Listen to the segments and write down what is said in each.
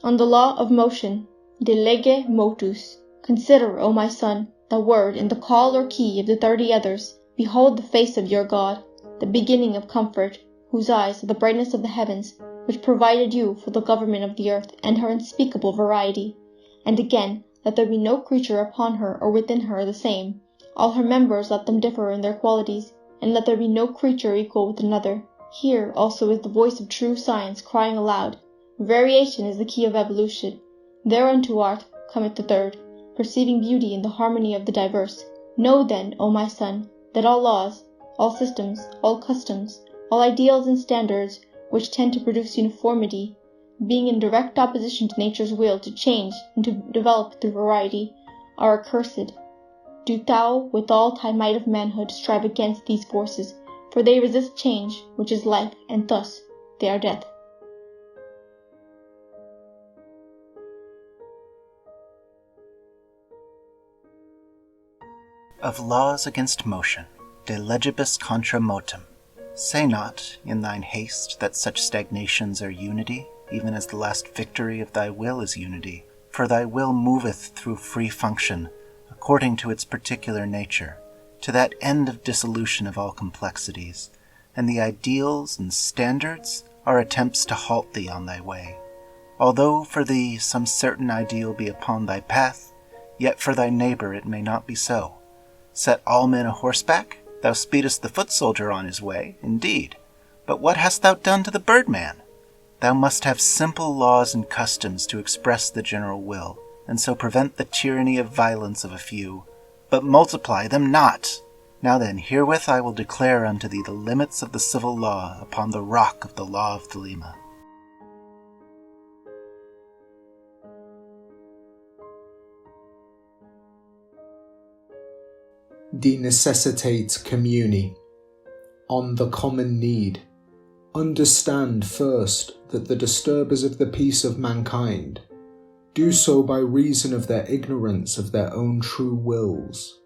On the law of motion, de lege motus, consider, O my son, the word in the call or key of the 30 others. Behold the face of your God, the beginning of comfort, whose eyes are the brightness of the heavens, which provided you for the government of the earth and her unspeakable variety. And again, let there be no creature upon her or within her the same. All her members let them differ in their qualities, and let there be no creature equal with another. Here also is the voice of true science crying aloud. Variation is the key of evolution. Thereunto art cometh the third, perceiving beauty in the harmony of the diverse. Know then, O my son, that all laws, all systems, all customs, all ideals and standards which tend to produce uniformity, being in direct opposition to nature's will to change and to develop through variety, are accursed. Do thou with all thy might of manhood strive against these forces, for they resist change, which is life, and thus they are death. Of laws against motion, de legibus contra motum. Say not, in thine haste, that such stagnations are unity, even as the last victory of thy will is unity. For thy will moveth through free function, according to its particular nature, to that end of dissolution of all complexities, and the ideals and standards are attempts to halt thee on thy way. Although for thee some certain ideal be upon thy path, yet for thy neighbor it may not be so. Set all men a horseback, thou speedest the foot soldier on his way, indeed. But what hast thou done to the birdman? Thou must have simple laws and customs to express the general will, and so prevent the tyranny of violence of a few, but multiply them not. Now then, herewith I will declare unto thee the limits of the civil law upon the rock of the law of Thelema. De necessitate communi. On the common need. Understand first that the disturbers of the peace of mankind do so by reason of their ignorance of their own true wills.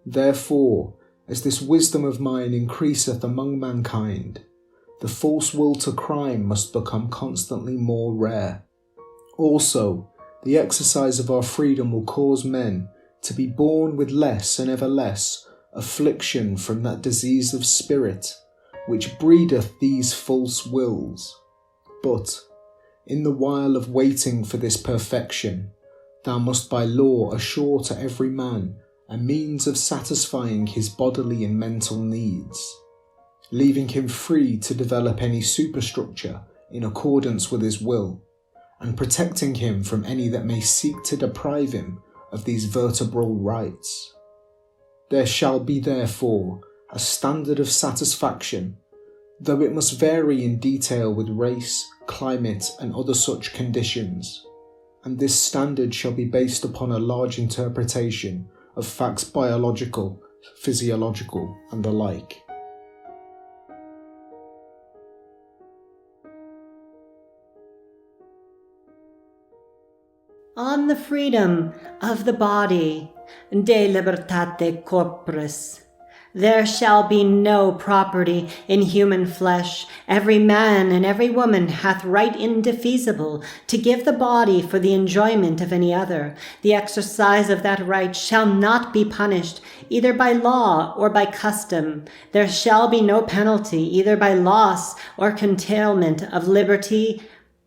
Therefore, as this wisdom of mine increaseth among mankind, the false will to crime must become constantly more rare. Also, the exercise of our freedom will cause men to be born with less and ever less affliction from that disease of spirit which breedeth these false wills. But, in the while of waiting for this perfection, thou must by law assure to every man a means of satisfying his bodily and mental needs, leaving him free to develop any superstructure in accordance with his will, and protecting him from any that may seek to deprive him of these vertebral rights. There shall be therefore a standard of satisfaction, though it must vary in detail with race, climate, and other such conditions, and this standard shall be based upon a large interpretation of facts biological, physiological, and the like. On the freedom of the body, de libertate corporis. There shall be no property in human flesh. Every man and every woman hath right indefeasible to give the body for the enjoyment of any other. The exercise of that right shall not be punished, either by law or by custom. There shall be no penalty, either by loss or curtailment of liberty,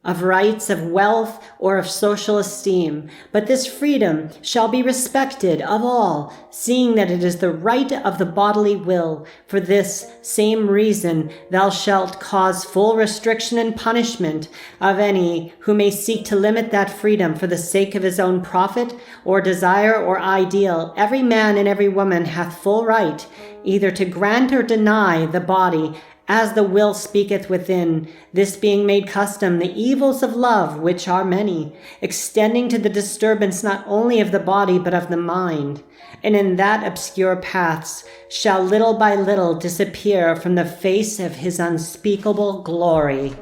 of rights, of wealth, or of social esteem. But this freedom shall be respected of all, seeing that it is the right of the bodily will. For this same reason thou shalt cause full restriction and punishment of any who may seek to limit that freedom for the sake of his own profit, or desire, or ideal. Every man and every woman hath full right, either to grant or deny the body, as the will speaketh within, this being made custom, the evils of love, which are many, extending to the disturbance not only of the body but of the mind, and in that obscure paths shall little by little disappear from the face of his unspeakable glory.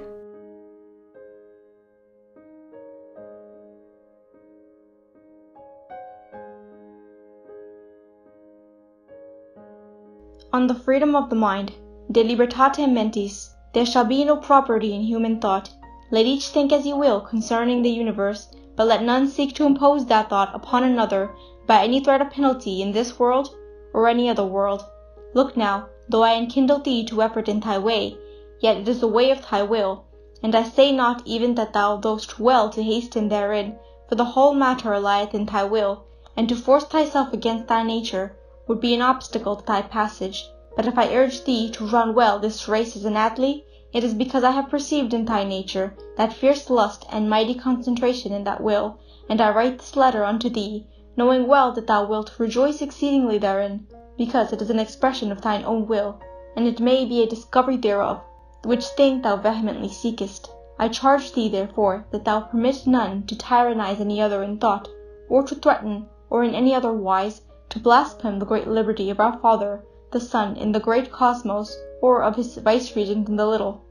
On the freedom of the mind, de libertate mentis, there shall be no property in human thought, Let each think as he will concerning the universe, but let none seek to impose that thought upon another by any threat of penalty in this world or any other world. Look now, though I enkindle thee to effort in thy way, yet it is the way of thy will, and I say not even that thou dost well to hasten therein, for the whole matter lieth in thy will, and to force thyself against thy nature would be an obstacle to thy passage. But if I urge thee to run well this race as an athlete, it is because I have perceived in thy nature that fierce lust and mighty concentration in that will, and I write this letter unto thee, knowing well that thou wilt rejoice exceedingly therein, because it is an expression of thine own will, and it may be a discovery thereof, which thing thou vehemently seekest. I charge thee therefore that thou permit none to tyrannize any other in thought, or to threaten, or in any other wise, to blaspheme the great liberty of our Father, the Son, in the great cosmos, or of his vicegerent in the little.